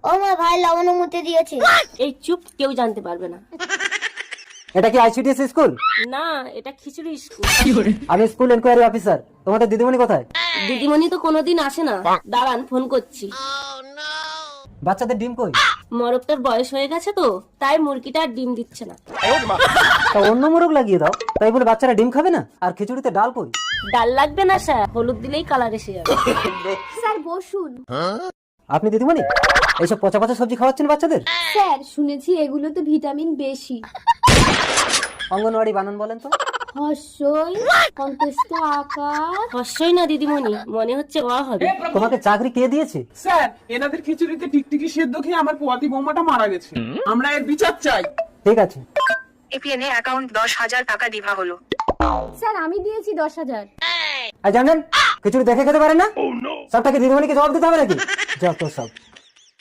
ও মা, ভাই লবণ মুতে দিয়েছে। এই চুপ, কেউ জানতে পারবে না। এটা কি আইসিডিএস স্কুল? না, এটা খিচুড়ি স্কুল। আমি স্কুল এনকোয়ারি অফিসার। তোমাদের দিদিমণি কোথায়? দিদিমণি তো কোনোদিন আসে না। দাঁড়ান, ফোন করছি। বাচ্চাদের ডিম কই? মরকটার বয়স হয়ে গেছে তো, তাই মুরগিটা আর ডিম দিচ্ছে না। তা অন্য মোরগ লাগিয়ে দাও। তাই বলে বাচ্চারা ডিম খাবে না? আর খিচুড়িতে ডাল কই? ডাল লাগবে না স্যার, হলুদ দিলেই কালার এসে যাবে। স্যার বসুন। আপনি দিদিমণি এইসব পচা পচা সবজি খাওয়াচ্ছেন বাচ্চাদের? স্যার শুনেছি এগুলোতে ভিটামিন বেশি। অঙ্গনওয়াড়ি বানান বলেন তো। হর্ষই কন্টেস্ট আকার। হর্ষই না দিদিমণি, মনে হচ্ছে অ হবে। তোমাকে চাকরি কে দিয়েছে? স্যার, এনাদের খিচুড়িতে টিকটিকি সেদ্ধ খেয়ে আমার পোয়াতি বৌমাটা মারা গেছে। আমরা এর বিচার চাই। ঠিক আছে। এপিএন এ অ্যাকাউন্ট 10,000 টাকা দিবা হলো। স্যার আমি দিয়েছি 10,000। আর জানেন খিচুড়ি দেখে খেতে পারেন না? সবটাকে দিদিমণিকে জবাব দিতে হবে নাকি? যত সব।